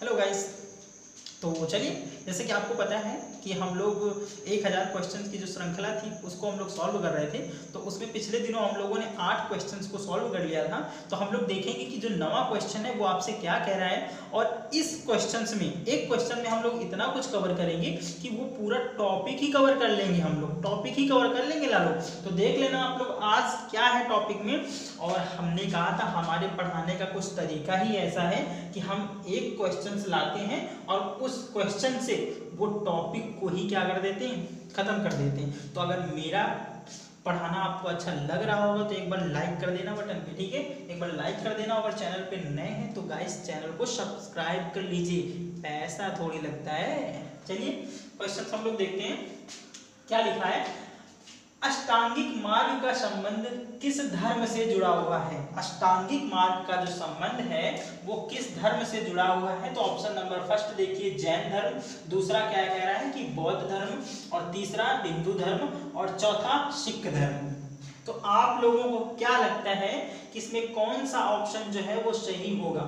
Hello guys. तो चलिए, जैसे कि आपको पता है कि हम लोग 1000 क्वेश्चंस की जो श्रृंखला थी उसको हम लोग सॉल्व कर रहे थे। तो उसमें पिछले दिनों हम लोगों ने 8 क्वेश्चंस को सॉल्व कर लिया था। तो हम लोग देखेंगे कि जो नवा क्वेश्चन है वो आपसे क्या कह रहा है, और इस क्वेश्चंस में एक क्वेश्चन में हम लोग इतना कुछ कवर करेंगे कि वो पूरा टॉपिक ही कवर कर लेंगे। हम लोग टॉपिक ही कवर कर लेंगे लालो। तो देख लेना आप लोग आज क्या है टॉपिक में। और हमने कहा था हमारे पढ़ाने का कुछ तरीका ही ऐसा है कि हम एक क्वेश्चन लाते हैं और उस क्वेश्चन से वो टॉपिक को ही क्या कर देते हैं, खत्म कर देते हैं। तो अगर मेरा पढ़ाना आपको अच्छा लग रहा होगा तो एक बार लाइक कर देना बटन पे, ठीक है। एक बार लाइक कर देना। अगर चैनल पे नए हैं तो गाइस चैनल को सब्सक्राइब कर लीजिए, पैसा थोड़ी लगता है। चलिए क्वेश्चन हम लोग देखते हैं क्या लिखा है। अष्टांगिक मार्ग का संबंध किस धर्म से जुड़ा हुआ है? अष्टांगिक मार्ग का जो संबंध है वो किस धर्म से जुड़ा हुआ है? तो ऑप्शन नंबर फर्स्ट देखिए जैन धर्म, दूसरा क्या कह रहा है कि बौद्ध धर्म, और तीसरा हिंदू धर्म, और चौथा सिख धर्म। तो आप लोगों को क्या लगता है कि इसमें कौन सा ऑप्शन जो है वो सही होगा?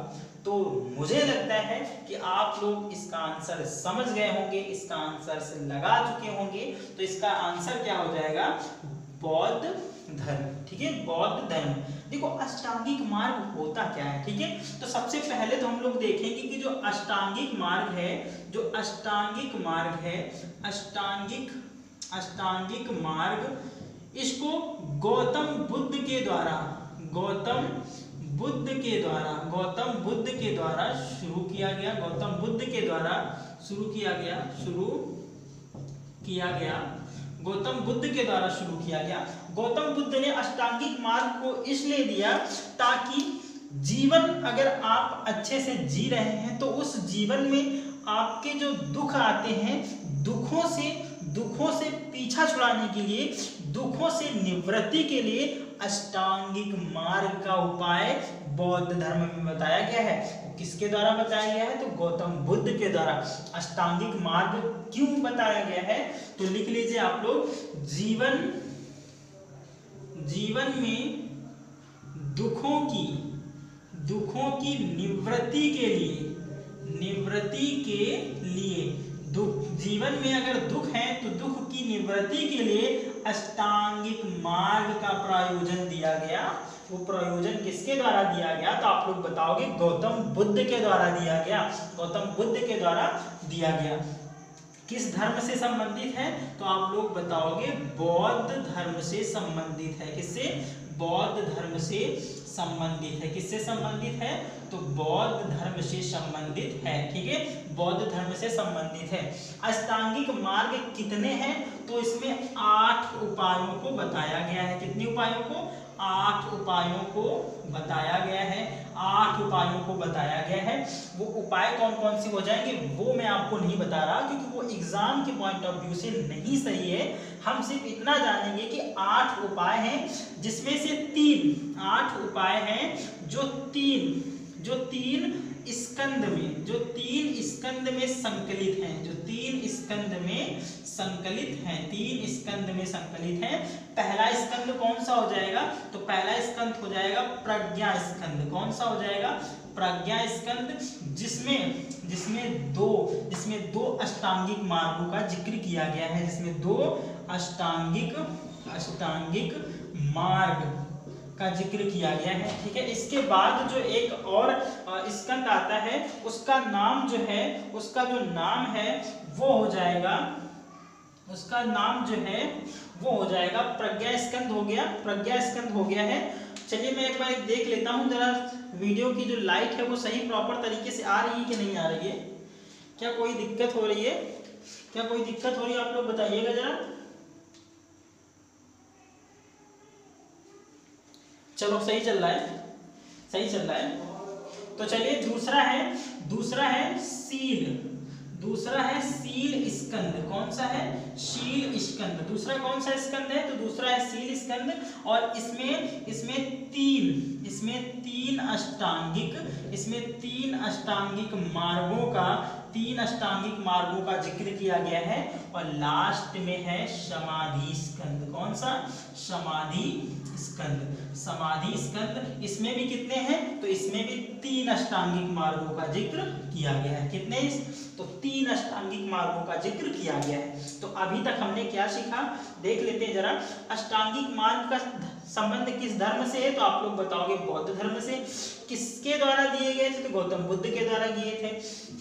तो मुझे लगता है कि आप लोग इसका आंसर समझ गए होंगे, इसका आंसर से लगा चुके होंगे। तो इसका आंसर क्या हो जाएगा? बौद्ध धर्म, ठीक है, बौद्ध धर्म। देखो अष्टांगिक मार्ग होता क्या है, ठीक है। तो सबसे पहले तो हम लोग देखेंगे कि जो अष्टांगिक मार्ग है, जो अष्टांगिक मार्ग है, अष्टांगिक मार्ग, इसको गौतम बुद्ध के द्वारा शुरू किया गया। गौतम बुद्ध के द्वारा शुरू किया गया। गौतम बुद्ध ने अष्टांगिक मार्ग को इसलिए दिया ताकि जीवन अगर आप अच्छे से जी रहे हैं तो उस जीवन में आपके जो दुख आते हैं, दुखों से पीछा छुड़ाने के लिए, दुखों से निवृत्ति के लिए अष्टांगिक मार्ग का उपाय बौद्ध धर्म में बताया गया है। किसके द्वारा बताया गया है? तो गौतम बुद्ध के द्वारा। अष्टांगिक मार्ग क्यों बताया गया है? तो लिख लीजिए आप लोग, जीवन में दुखों की निवृत्ति के लिए जीवन में अगर दुख है तो दुख की निवृत्ति के लिए अष्टांगिक मार्ग का प्रयोजन दिया गया। वो प्रयोजन किसके द्वारा दिया गया? तो आप लोग बताओगे गौतम बुद्ध के द्वारा दिया गया। गौतम बुद्ध के द्वारा दिया गया। किस धर्म से संबंधित है? तो आप लोग बताओगे बौद्ध धर्म से संबंधित है। किससे? बौद्ध धर्म से संबंधित है। किससे संबंधित है? तो बौद्ध धर्म से संबंधित है, ठीक है, बौद्ध धर्म से संबंधित है। अष्टांगिक मार्ग कितने हैं? तो इसमें 8 उपायों को बताया गया है। कितने उपायों को? 8 उपायों को बताया गया है। 8 उपायों को बताया गया है। वो उपाय कौन कौन से हो जाएंगे वो मैं आपको नहीं बता रहा, क्योंकि वो एग्जाम के पॉइंट ऑफ व्यू से नहीं सही है। हम सिर्फ इतना जानेंगे कि 8 उपाय हैं, जिसमें से 8 उपाय हैं जो तीन स्कंद में संकलित हैं। पहला स्कंद कौन सा हो जाएगा? तो पहला स्कंद हो जाएगा प्रज्ञा स्कंद। कौन सा हो जाएगा? प्रज्ञा स्कंद, जिसमें दो अष्टांगिक मार्गों का जिक्र किया गया है। जिसमें 2 अष्टांगिक मार्ग का जिक्र किया गया है, ठीक है। इसके बाद जो एक और स्कंद आता है, उसका नाम जो है वो हो जाएगा, प्रज्ञा स्कंद हो गया है। चलिए मैं एक बार देख लेता हूँ जरा, वीडियो की जो लाइट है वो सही प्रॉपर तरीके से आ रही है कि नहीं आ रही है। क्या कोई दिक्कत हो रही है? आप लोग बताइएगा जरा। चलो सही चल रहा है। तो चलिए दूसरा है शील स्कंद। कौन सा है? शील स्कंद। दूसरा कौन सा स्कंद है? तो दूसरा है शील स्कंद। और इसमें तीन अष्टांगिक मार्गों का जिक्र किया गया है। और लास्ट में है समाधि स्कंद। कौन सा? समाधि स्कंद। समाधि स्कंद इसमें भी कितने हैं, तो इसमें भी 3 अष्टांगिक मार्गों का जिक्र किया गया है। कितने, तो 3 अष्टांगिक मार्गों का जिक्र किया गया है। तो अभी तक हमने क्या सीखा, देख लेते हैं जरा। अष्टांगिक मार्ग का संबंध किस धर्म से है, तो आप लोग बताओगे बौद्ध धर्म से। किसके द्वारा दिए गए थे, तो गौतम बुद्ध के द्वारा दिए थे।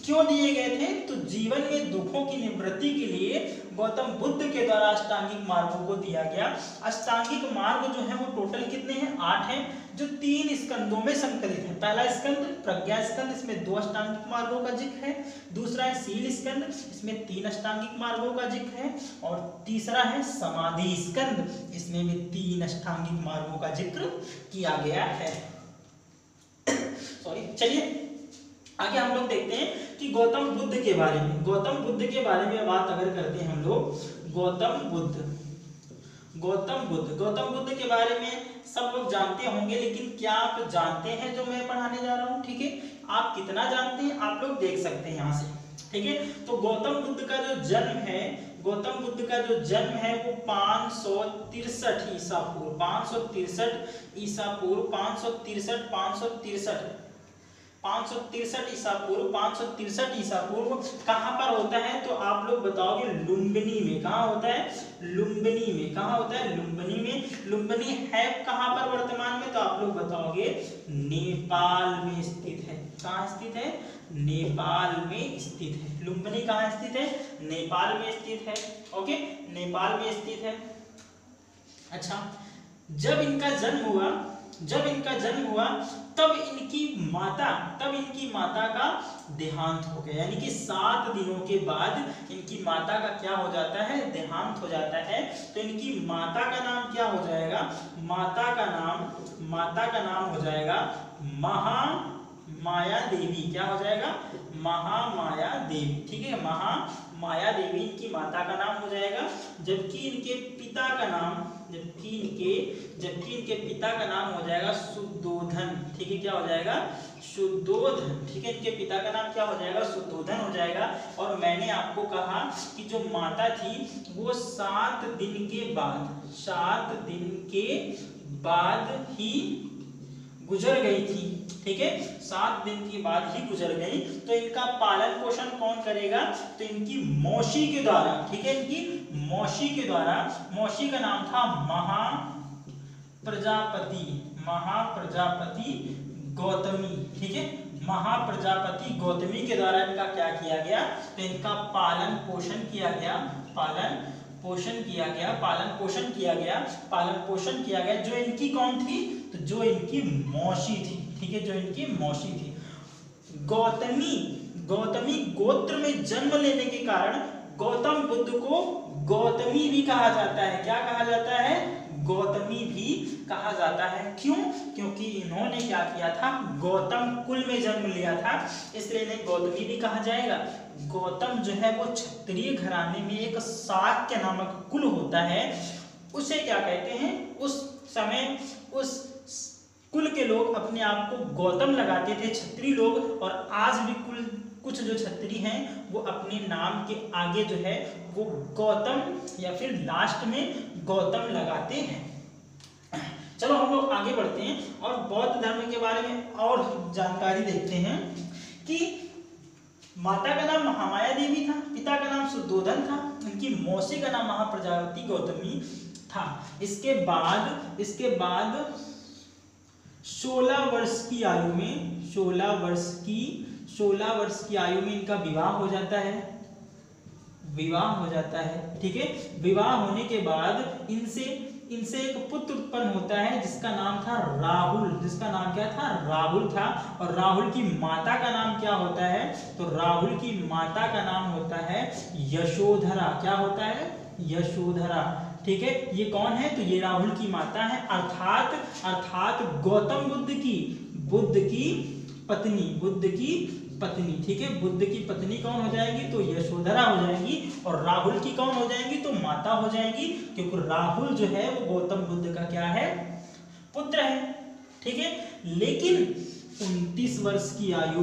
क्यों दिए गए थे, तो जीवन में दुखों की निवृत्ति के लिए गौतम बुद्ध के द्वारा अष्टांगिक मार्गों को दिया गया। अष्टांगिक मार्ग जो है वो टोटल कितने हैं, 8 हैं, जो 3 स्कंदों में संकलित है। पहला स्कंद प्रज्ञा स्कंद, इसमें 2 अष्टांगिक मार्गों का जिक्र है। दूसरा है शील स्कंद, इसमें 3 अष्टांगिक मार्गों का जिक्र है। और तीसरा है समाधि स्कंद, इसमें भी 3 अष्टांगिक मार्गों का जिक्र किया गया है। सॉरी, चलिए आगे हम लोग देखते हैं कि गौतम बुद्ध के बारे में। गौतम बुद्ध के बारे में बात अगर करते हैं हम लोग, गौतम बुद्ध के बारे में सब लोग जानते होंगे, लेकिन क्या आप जानते हैं जो मैं पढ़ाने जा रहा हूं, ठीक है। आप कितना जानते हैं आप लोग देख सकते हैं यहाँ से, ठीक है। तो गौतम बुद्ध का जो जन्म है, गौतम बुद्ध का जो जन्म है वो 563 ईसा पूर्व, 563 ईसा पूर्व, 563 ईसा पूर्व, 563 ईसा पूर्व कहाँ पर होता है, तो आप लोग बताओगे लुम्बिनी में। कहाँ होता है, लुम्बिनी में। कहाँ होता है, लुम्बिनी में। लुम्बिनी है कहाँ पर वर्तमान में, तो आप लोग बताओगे नेपाल में स्थित है। कहाँ स्थित है, नेपाल में स्थित है। लुम्बिनी कहाँ स्थित है, नेपाल में स्थित है। ओके, नेपाल में स्थित है। अच्छा, जब इनका जन्म हुआ तब इनकी माता का देहांत हो गया, यानी कि 7 दिनों के बाद इनकी माता का क्या हो जाता है, देहांत हो जाता है। तो इनकी माता का नाम क्या हो जाएगा, माता का नाम हो जाएगा महामाया देवी। क्या हो जाएगा, महामाया देवी, ठीक है। महामाया देवी इनकी माता का नाम हो जाएगा। जबकि इनके पिता का नाम हो जाएगा शुद्धोधन, ठीक है। क्या हो जाएगा, शुद्धोधन, ठीक है। इनके पिता का नाम क्या हो जाएगा, शुद्धोधन हो जाएगा। और मैंने आपको कहा कि जो माता थी वो 7 दिन के बाद ही गुजर गई थी, ठीक है। 7 दिन के बाद ही गुजर गई। तो इनका पालन पोषण कौन करेगा, तो इनकी मौसी के द्वारा, ठीक है। इनकी मौसी के द्वारा, मौसी का नाम था महाप्रजापति गौतमी, ठीक है। महाप्रजापति गौतमी के द्वारा इनका क्या किया गया, तो इनका पालन पोषण किया गया। जो इनकी कौन थी, तो जो इनकी मौसी थी, ठीक है, जो इनकी मौसी थी। गौतमी गोत्र में जन्म लेने के कारण गौतम बुद्ध को गौतमी भी कहा जाता है। क्या कहा जाता है, गौतमी भी कहा जाता है। क्यों, क्योंकि इन्होंने क्या किया था, गौतम कुल में जन्म लिया था, इसलिए इन्हें गौतमी भी कहा जाएगा। गौतम जो है वो क्षत्रिय घराने में एक शाक्य नामक कुल होता है, उसे क्या कहते हैं, उस समय उस कुल के लोग अपने आप को गौतम लगाते थे, क्षत्रिय लोग। और आज भी कुछ जो क्षत्रिय हैं वो अपने नाम के आगे जो है वो गौतम या फिर लास्ट में गौतम लगाते हैं। चलो हम लोग आगे बढ़ते हैं और बौद्ध धर्म के बारे में और जानकारी देखते हैं कि माता का नाम महामाया देवी था, पिता का नाम शुद्धोधन था, उनकी मौसी का नाम महाप्रजापति गौतमी था। इसके बाद 16 वर्ष की आयु में इनका विवाह हो जाता है, ठीक है। विवाह होने के बाद इनसे एक पुत्र उत्पन्न होता है जिसका नाम था राहुल। जिसका नाम क्या था, राहुल था। और राहुल की माता का नाम क्या होता है, तो राहुल की माता का नाम होता है यशोधरा। क्या होता है, यशोधरा, ठीक है। ये कौन है, तो ये राहुल की माता है, अर्थात गौतम बुद्ध की पत्नी, ठीक है। बुद्ध की पत्नी कौन हो जाएगी, तो यशोधरा हो जाएगी। और राहुल की कौन हो जाएगी, तो माता हो जाएगी, क्योंकि राहुल जो है वो गौतम बुद्ध का क्या है, पुत्र है, ठीक है। लेकिन 29 वर्ष की आयु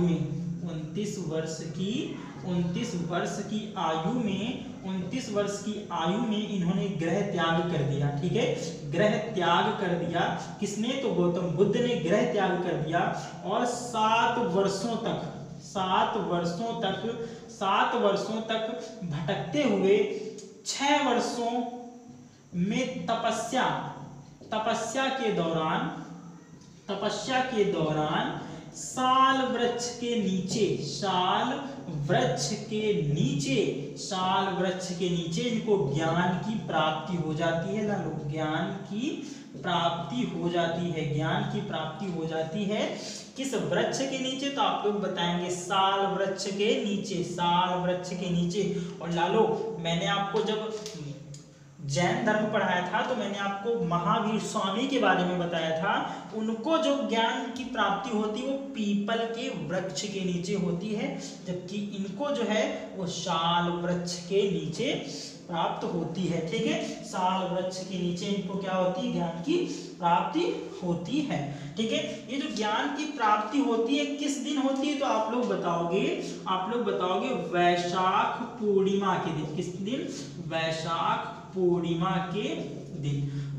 में 29 वर्ष की आयु में इन्होंने गृह त्याग कर दिया। ठीक है, गृह त्याग कर दिया। किसने? तो गौतम बुद्ध ने गृह त्याग कर दिया और 7 वर्षों तक भटकते हुए 6 वर्षों में तपस्या के दौरान साल वृक्ष के नीचे इनको ज्ञान की प्राप्ति हो जाती है। ज्ञान की प्राप्ति हो जाती है। किस वृक्ष के नीचे? तो आप लोग बताएंगे साल वृक्ष के नीचे। और लालो, मैंने आपको जब जैन धर्म पढ़ाया था तो मैंने आपको महावीर स्वामी के बारे में बताया था। उनको जो ज्ञान की प्राप्ति होती है वो पीपल के वृक्ष के नीचे होती है, जबकि इनको जो है वो साल वृक्ष के नीचे प्राप्त होती है। ठीक है, साल वृक्ष के नीचे इनको क्या होती है? ज्ञान की प्राप्ति होती है। ठीक है, ये जो ज्ञान की प्राप्ति होती है किस दिन होती है? तो आप लोग बताओगे वैशाख पूर्णिमा के दिन। किस दिन? वैशाख पूर्णिमा के दिन।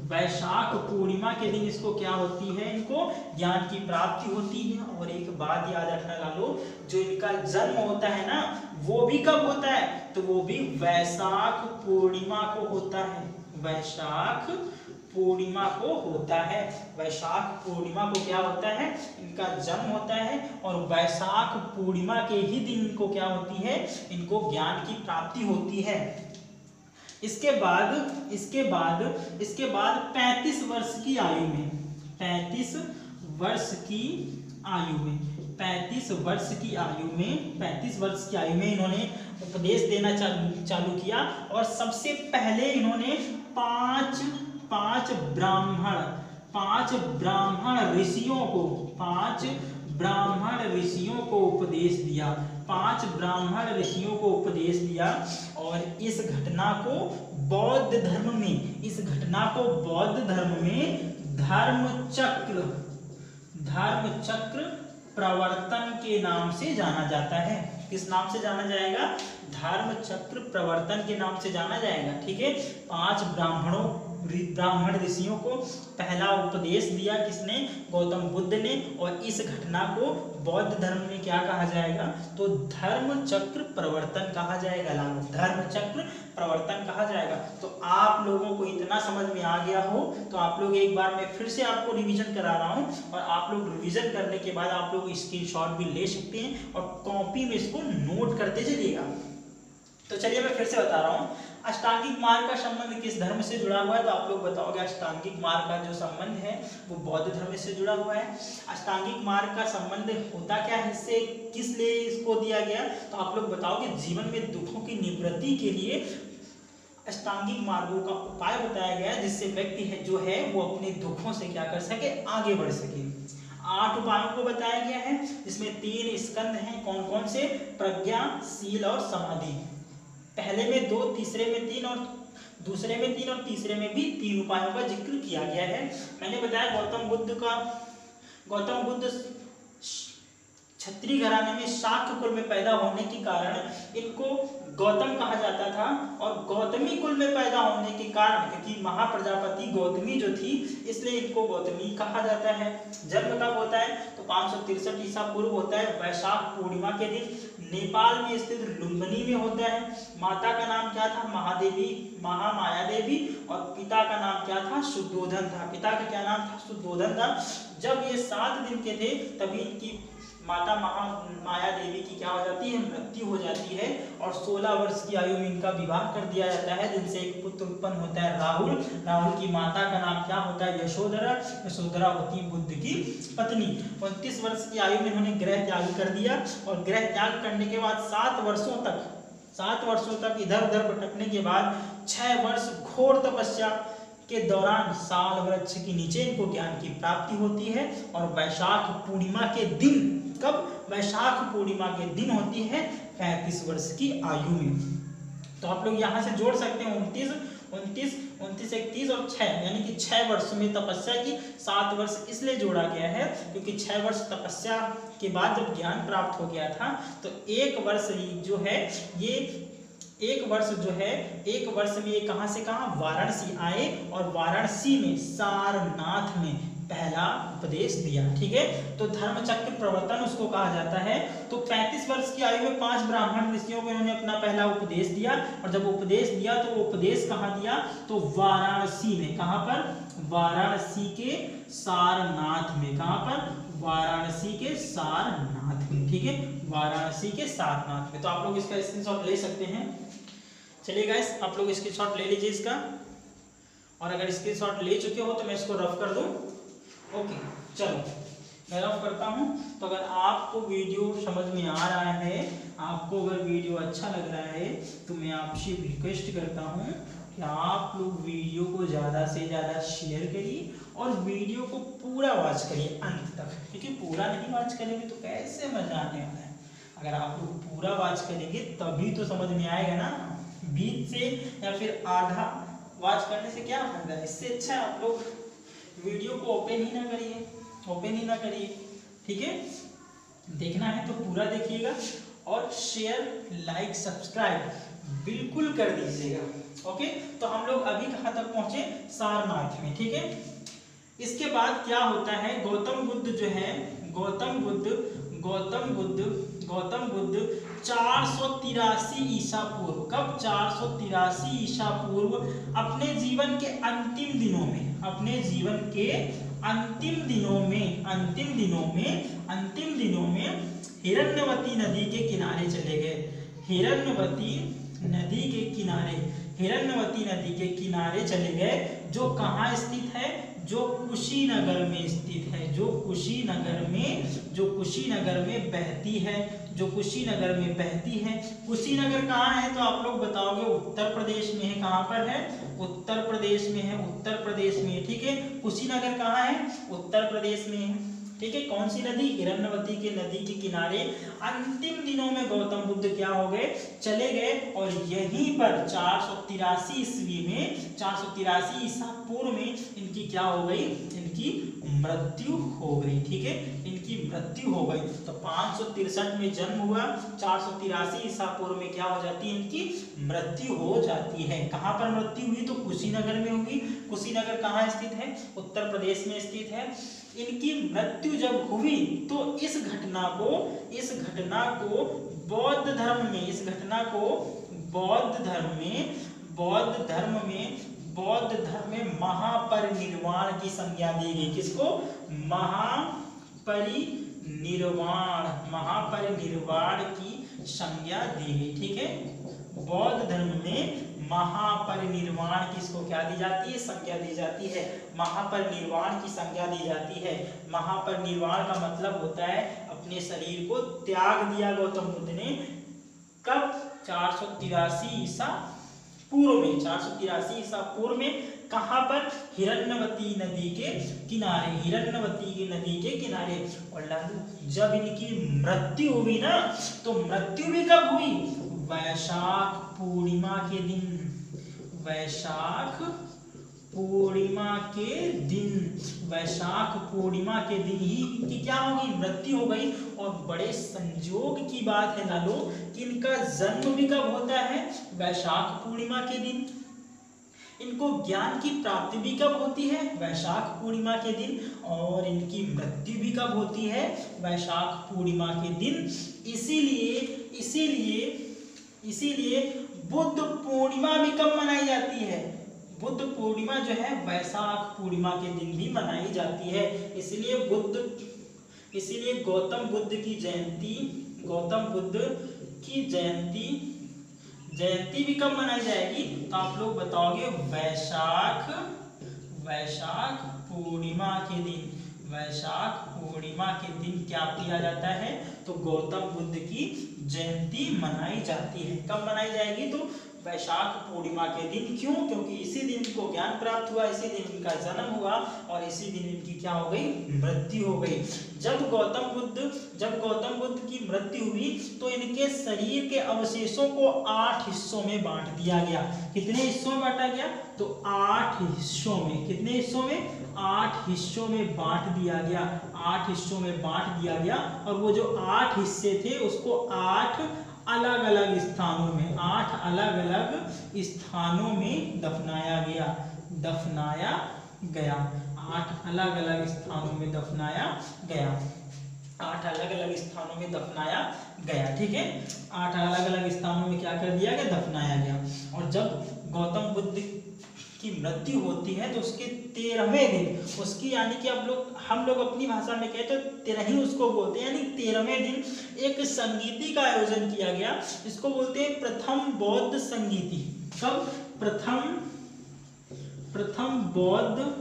वैशाख पूर्णिमा के दिन इसको क्या होती है? इनको ज्ञान की प्राप्ति होती है। और एक बात याद रखना लालो, जो इनका जन्म होता है ना, वो भी कब होता है? तो वो भी वैशाख पूर्णिमा को होता है। वैशाख पूर्णिमा को होता है। वैशाख पूर्णिमा को क्या होता है? इनका जन्म होता है। और वैशाख पूर्णिमा के ही दिन इनको क्या होती है? इनको ज्ञान की प्राप्ति होती है। इसके बाद 35 वर्ष की आयु में 35 वर्ष की आयु में इन्होंने उपदेश देना चालू किया। और सबसे पहले इन्होंने पांच ब्राह्मण ऋषियों को उपदेश दिया। 5 ब्राह्मण ऋषियों को उपदेश दिया। और इस घटना को बौद्ध धर्म में धर्म चक्र प्रवर्तन के नाम से जाना जाता है। किस नाम से जाना जाएगा? धर्म चक्र प्रवर्तन के नाम से जाना जाएगा। ठीक है, 5 ब्राह्मण ऋषियों को पहला उपदेश दिया। किसने? गौतम बुद्ध ने। और इस घटना को बौद्ध धर्म में क्या कहा जाएगा? तो धर्म चक्र प्रवर्तन कहा जाएगा। धर्म चक्र प्रवर्तन कहा जाएगा। तो आप लोगों को इतना समझ में आ गया हो तो आप लोग एक बार मैं फिर से आपको रिवीजन करा रहा हूं। और आप लोग रिवीजन करने के बाद आप लोग स्क्रीनशॉट भी ले सकते हैं और कॉपी में इसको नोट करते चलिएगा। तो चलिए मैं फिर से बता रहा हूँ, अष्टांगिक मार्ग का संबंध किस धर्म से जुड़ा हुआ है? तो आप लोग बताओगे अष्टांगिक मार्ग का जो संबंध है वो बौद्ध धर्म से जुड़ा हुआ है। अष्टांगिक मार्ग का संबंध होता क्या है इससे, किस लिए इसको दिया गया? तो आप लोग बताओगे जीवन में दुखों की निवृत्ति के लिए अष्टांगिक मार्गों का उपाय बताया गया है, जिससे व्यक्ति है जो है वो अपने दुखों से क्या कर सके? आगे बढ़ सके। 8 उपायों को बताया गया है, जिसमें 3 स्कंद हैं। कौन कौन से? प्रज्ञा, शील और समाधि। पहले में 2, तीसरे में 3 और दूसरे में 3 और तीसरे में भी 3 उपायों का जिक्र किया गया है। मैंने बताया गौतम बुद्ध क्षत्रिय घराने में शाक्य कुल में पैदा होने के कारण इनको गौतम कहा जाता था। और गौतमी कुल में पैदा होने के कारण, क्योंकि महाप्रजापति गौतमी जो थी, इसलिए इनको गौतमी कहा जाता है। जन्म कब होता है? तो 563 ईसा पूर्व होता है, वैशाख पूर्णिमा के दिन। नेपाल में स्थित लुम्बिनी में होता है। माता का नाम क्या था? महामाया देवी। और पिता का नाम क्या था? शुद्धोधन था। पिता का क्या नाम था? शुद्धोधन था। जब ये 7 दिन के थे तभी इनकी माता महामाया देवी की क्या हो जाती है? मृत्यु हो जाती है। और 16 वर्ष की आयु में इनका विवाह कर दिया जाता है, जिनसे एक पुत्र उत्पन्न होता है राहुल। राहुल की माता का नाम क्या होता है? यशोधरा। यशोधरा होती है बुद्ध की पत्नी। 29 वर्ष की आयु में इन्होंने गृह त्याग कर दिया। और गृह त्याग करने के बाद 7 वर्षों तक इधर उधर भटकने के बाद 6 वर्ष घोर तपस्या के दौरान साल वृक्ष के नीचे इनको ज्ञान की प्राप्ति होती है। और वैशाख पूर्णिमा के दिन, कब? वैशाख पूर्णिमा के दिन होती है 35 वर्ष की आयु में। तो आप लोग यहाँ से जोड़ सकते हैं 29, 31 और 6, यानी कि 6 वर्ष में तपस्या की। 7 वर्ष इसलिए जोड़ा गया है क्योंकि 6 वर्ष तपस्या के बाद जब ज्ञान प्राप्त हो गया था तो 1 वर्ष जो है ये एक वर्ष जो है, एक वर्ष में ये कहाँ से कहाँ वाराणसी आए और वाराणसी में सारनाथ में पहला उपदेश दिया। ठीक है, तो धर्मचक्र प्रवर्तन उसको कहा जाता है। तो 35 वर्ष की आयु में 5 ब्राह्मण ऋषियों को इन्होंने अपना पहला उपदेश दिया, और जब उपदेश दिया तो वो उपदेश कहाँ दिया, तो वाराणसी में। कहाँ पर? वाराणसी के सारनाथ में। कहाँ पर? वाराणसी के सारनाथ में। ठीक है, वाराणसी के सारनाथ में। तो आप लोग इसका स्क्रीनशॉट ले सकते हैं। चलिए गाइस, आप लोग स्क्रीनशॉट ले लीजिए इसका, और अगर स्क्रीनशॉट ले चुके हो तो मैं इसको रफ कर दूं। ओके, चलो मैं रफ करता हूं। तो अगर आपको वीडियो समझ में आ रहा है, आपको अगर वीडियो अच्छा लग रहा है, तो मैं आपसे रिक्वेस्ट करता हूं कि आप लोग वीडियो को ज़्यादा से ज़्यादा शेयर करिए और वीडियो को पूरा वॉच करिए अंत तक, क्योंकि पूरा नहीं वॉच करेंगे तो कैसे मजा आने वाला है। अगर आप लोग पूरा वॉच करेंगे तभी तो समझ में आएगा ना। बीच से या फिर आधा वॉच करने से क्या फायदा है? इससे अच्छा आप लोग वीडियो को ओपन ही ना करिए। ठीक है, देखना है तो पूरा देखिएगा, और शेयर, लाइक, सब्सक्राइब बिल्कुल कर दीजिएगा। ओके, तो हम लोग अभी कहाँ तक पहुंचे? सारनाथ में। ठीक है, इसके बाद क्या होता है, गौतम बुद्ध जो है, गौतम बुद्ध 483 ईसा पूर्व, कब? 483 ईसा पूर्व अपने जीवन के अंतिम दिनों में, अपने जीवन के अंतिम दिनों में हिरण्यवती नदी के किनारे चले गए। हिरण्यवती नदी के किनारे चले गए, जो कहाँ स्थित है? जो कुशीनगर में स्थित है, जो कुशीनगर में बहती है। कुशीनगर कहाँ है? तो आप लोग बताओगे उत्तर प्रदेश में है। कहाँ पर है? उत्तर प्रदेश में। ठीक है, कुशीनगर कहाँ है? उत्तर प्रदेश में है। ठीक है, कौन सी नदी? हिरण्यवती के नदी के किनारे अंतिम दिनों में गौतम बुद्ध क्या हो गए? चले गए, और यहीं पर 483 ईस्वी में, 483 ईसा पूर्व में इनकी क्या हो गई? इनकी मृत्यु हो गई। ठीक है, इनकी मृत्यु हो गई। तो 563 में जन्म हुआ, 483 ईसा पूर्व में क्या हो जाती है? इनकी मृत्यु हो जाती है। कहाँ पर मृत्यु हुई? तो कुशीनगर में हुई। कुशीनगर कहाँ स्थित है? उत्तर प्रदेश में स्थित है। इनकी मृत्यु जब हुई तो इस घटना को बौद्ध धर्म में महापरिनिर्वाण की संज्ञा दी गई। किसको? महापरिनिर्वाण की संज्ञा दी गई। ठीक है, बौद्ध धर्म में महापरिनिर्वाण किसको क्या दी जाती है? संज्ञा दी जाती है। महापरिनिर्वाण की संज्ञा दी जाती है। महापरिनिर्वाण का मतलब होता है अपने शरीर को त्याग दिया गौतम बुद्ध ने। कब? 483 ईसा पूर्व में। 483 ईसा पूर्व में कहाँ पर? हिरण्यवती नदी के किनारे। और जब इनकी मृत्यु हुई ना, तो मृत्यु भी कब हुई? वैशाख पूर्णिमा के दिन। वैशाख पूर्णिमा के दिन ही इनकी क्या होगी? मृत्यु हो गई। और बड़े संयोग की बात है लालो कि इनका जन्म भी कब होता है? वैशाख पूर्णिमा के दिन। इनको ज्ञान की प्राप्ति भी कब होती है? वैशाख पूर्णिमा के दिन। और इनकी मृत्यु भी कब होती है? वैशाख पूर्णिमा के दिन। इसीलिए बुद्ध पूर्णिमा भी कब मनाई जाती है? बुद्ध पूर्णिमा जो है वैशाख पूर्णिमा के दिन भी मनाई जाती है। इसलिए गौतम बुद्ध की जयंती भी कब मनाई जाएगी? तो आप लोग बताओगे वैशाख पूर्णिमा के दिन। वैशाख पूर्णिमा के दिन क्या किया जाता है? तो गौतम बुद्ध की जयंती मनाई जाती है। कब मनाई जाएगी? तो वैशाख पूर्णिमा के दिन। क्यों? क्योंकि इसी दिन इनको ज्ञान प्राप्त हुआ, इसी दिन इनका जन्म हुआ, और इसी दिन इनकी क्या हो गई? मृत्यु हो गई। जब गौतम बुद्ध की मृत्यु हुई तो इनके शरीर के अवशेषों को 8 हिस्सों में बांट दिया गया। कितने हिस्सों में बांटा गया? तो 8 हिस्सों में। कितने हिस्सों में? 8 हिस्सों में बांट दिया गया। 8 हिस्सों में बांट दिया गया। और वो जो 8 हिस्से थे उसको 8 अलग अलग स्थानों में, 8 अलग अलग स्थानों में दफनाया गया, दफनाया गया, 8 अलग अलग स्थानों में दफनाया गया, 8 अलग अलग स्थानों में दफनाया गया। ठीक है, 8 अलग अलग स्थानों में क्या कर दिया गया, दफनाया गया। और जब गौतम बुद्ध की मृत्यु होती है तो उसके 13वें दिन, उसकी यानी कि हम लोग अपनी भाषा में कहें तो 13 उसको बोलते हैं, यानी 13वें दिन एक संगीति का आयोजन किया गया। इसको बोलते हैं प्रथम बौद्ध संगीति। कब? प्रथम बौद्ध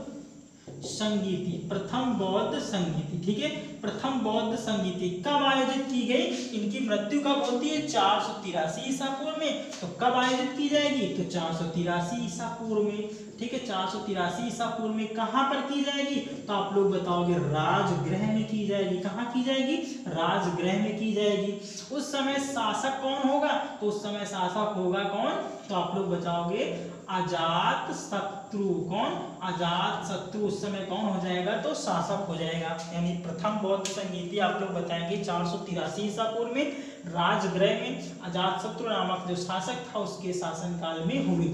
संगीति, प्रथम बौद्ध संगीति। ठीक है, प्रथम बौद्ध संगीति कब आयोजित की गई? इनकी मृत्यु कब होती है? 483 ईसा पूर्व में। तो कब आयोजित की जाएगी? तो 483 ईसा पूर्व में। ठीक है, 483 ईसा पूर्व में। कहां पर की जाएगी? तो आप लोग बताओगे राजगृह में की जाएगी। कहां की जाएगी? राजगृह में की जाएगी। उस समय शासक कौन होगा? तो उस समय शासक होगा कौन? तो आप लोग बताओगे अजात शत्रु। कौन? अजात शत्रु उस समय कौन हो जाएगा? तो शासक हो जाएगा। यानी प्रथम बौद्ध संगीति आप लोग बताएंगे 483 ईसा पूर्व में राजगृह में अजात शत्रु नामक जो शासक था उसके शासनकाल में हुई।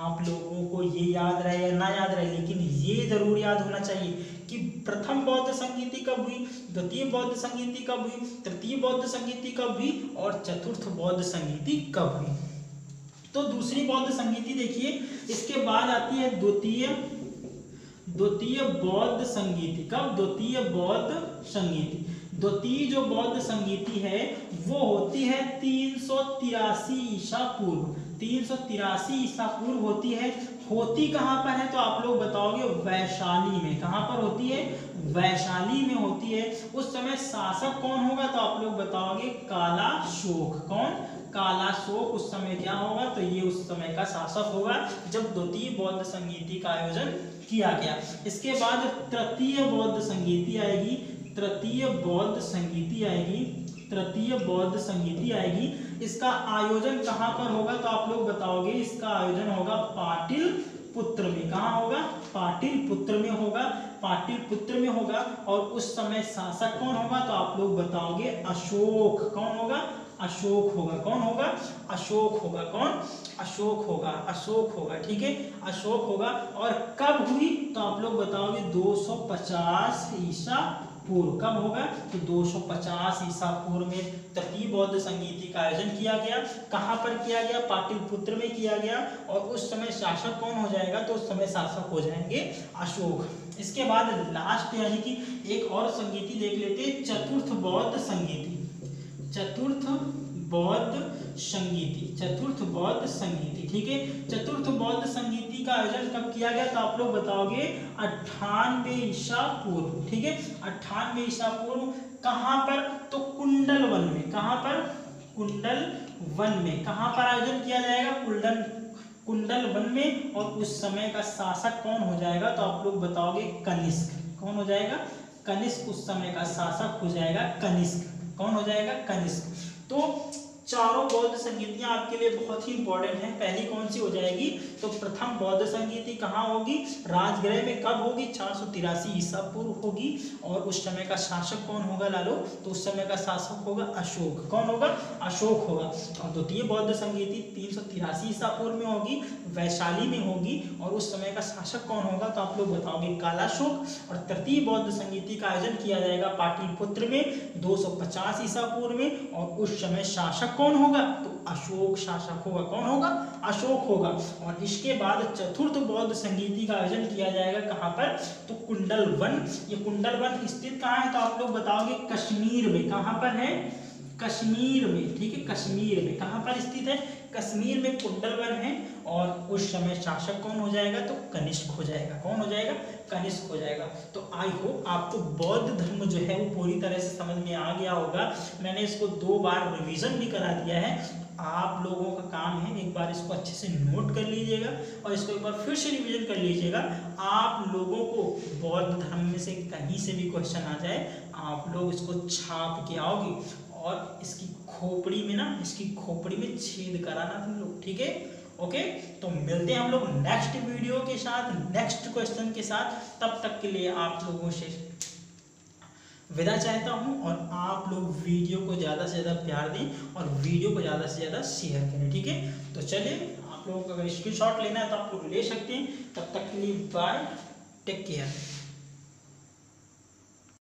आप लोगों को ये याद रहे या ना याद रहे, लेकिन ये जरूर याद होना चाहिए कि प्रथम बौद्ध संगीति कब हुई, द्वितीय बौद्ध संगीति कब हुई, तृतीय बौद्ध संगीति कब हुई और चतुर्थ बौद्ध संगीति कब हुई। तो दूसरी बौद्ध संगीति देखिए, इसके बाद आती है द्वितीय बौद्ध संगीति। कब? द्वितीय बौद्ध संगीति। द्वितीय जो बौद्ध संगीति है वो होती है 383 ईसा पूर्व। 383 ईसा पूर्व होती है। होती कहां पर है? तो आप लोग बताओगे वैशाली में। कहां पर होती है? वैशाली में होती है। उस समय शासक कौन होगा? तो आप लोग बताओगे कालाशोक। कौन? कालाशोक उस समय क्या होगा? तो ये उस समय का शासक होगा जब द्वितीय बौद्ध संगीति का आयोजन किया गया। इसके बाद तृतीय बौद्ध संगीति आएगी। तृतीय बौद्ध संगीति आएगी। तृतीय बौद्ध संगीति आएगी। इसका आयोजन कहां पर होगा? तो आप लोग बताओगे इसका आयोजन होगा पाटलिपुत्र में। कहां होगा? पाटलिपुत्र में होगा। पाटलिपुत्र में होगा। और उस समय शासक कौन होगा? तो आप लोग बताओगे अशोक। कौन होगा? अशोक होगा। कौन होगा? अशोक होगा। कौन? अशोक होगा। अशोक होगा। ठीक है, अशोक होगा। और कब हुई? तो आप लोग बताओगे 250 ईसा पूर्व। कब होगा? तो 250 ईसा पूर्व में तृतीय बौद्ध संगीति का आयोजन किया गया। कहां पर किया गया? पाटलिपुत्र में किया गया। और उस समय शासक कौन हो जाएगा? तो उस समय शासक हो जाएंगे अशोक। इसके बाद लास्ट यानी कि एक और संगीति देख लेते हैं, चतुर्थ बौद्ध संगीति। चतुर्थ बौद्ध संगीति। चतुर्थ बौद्ध संगीति। ठीक है, चतुर्थ बौद्ध संगीति का आयोजन कब किया गया? तो आप लोग बताओगे 98 ईसा पूर्व। ठीक है, 98 ईसा पूर्व। कहां पर? तो कुंडल वन में। कहां पर? कुंडल वन में। कहां पर आयोजन किया जाएगा? कुंडल वन में। और उस समय का शासक कौन हो जाएगा? तो आप लोग बताओगे कनिष्क। कौन हो जाएगा? कनिष्क उस समय का शासक हो जाएगा कनिष्क। कौन हो जाएगा? कनिष्क। तो चारों बौद्ध संगीतियां आपके लिए बहुत ही इंपॉर्टेंट हैं। पहली कौन सी हो जाएगी? तो प्रथम बौद्ध संगीति कहाँ होगी? राजगृह में। कब होगी? 483 ईसा पूर्व होगी। और उस समय का शासक कौन होगा लालो? तो उस समय का शासक होगा अशोक। कौन होगा? अशोक होगा। और द्वितीय बौद्ध संगीति 383 ईसा पूर्व में होगी, वैशाली में होगी। और उस समय का शासक कौन होगा? तो आप लोग बताओगे कालाशोक। और तृतीय बौद्ध संगीति का आयोजन किया जाएगा पाटलिपुत्र में 250 ईसा पूर्व में। और उस समय शासक कौन होगा? तो अशोक शासक होगा। कौन होगा? अशोक होगा। और इसके बाद चतुर्थ बौद्ध संगीति का आयोजन किया जाएगा कहां पर? तो कुंडल वन। ये कुंडल वन स्थित कहां है? तो आप लोग बताओगे कश्मीर में। कहां पर है? कश्मीर में। ठीक है, कश्मीर में। कहां पर स्थित है? कश्मीर में कुंडल वन है। और उस समय शासक कौन हो जाएगा? तो कनिष्क हो जाएगा। कौन हो जाएगा? कनिष्क हो जाएगा। तो आई होप आपको बौद्ध धर्म जो है वो पूरी तरह से समझ में आ गया होगा। मैंने इसको 2 बार रिवीजन भी करा दिया है। आप लोगों का काम है एक बार इसको अच्छे से नोट कर लीजिएगा और इसको एक बार फिर से रिवीजन कर लीजिएगा। आप लोगों को बौद्ध धर्म में से कहीं से भी क्वेश्चन आ जाए, आप लोग इसको छाप के आओगे और इसकी खोपड़ी में छेद कराना तुम लोग। ठीक है, ओके। तो मिलते हैं हम लोग नेक्स्ट वीडियो के साथ, नेक्स्ट क्वेश्चन के साथ। तब तक के लिए आप लोगों से विदा चाहता हूँ और आप लोग वीडियो को ज़्यादा से ज़्यादा प्यार दें और वीडियो को ज़्यादा से ज़्यादा शेयर करें, ठीक है। तो चलिए, आप लोगों को अगर स्क्रीनशॉट लेना है तो आप लोग ले सकते हैं। तब तक के लिए बाय, टेक केयर।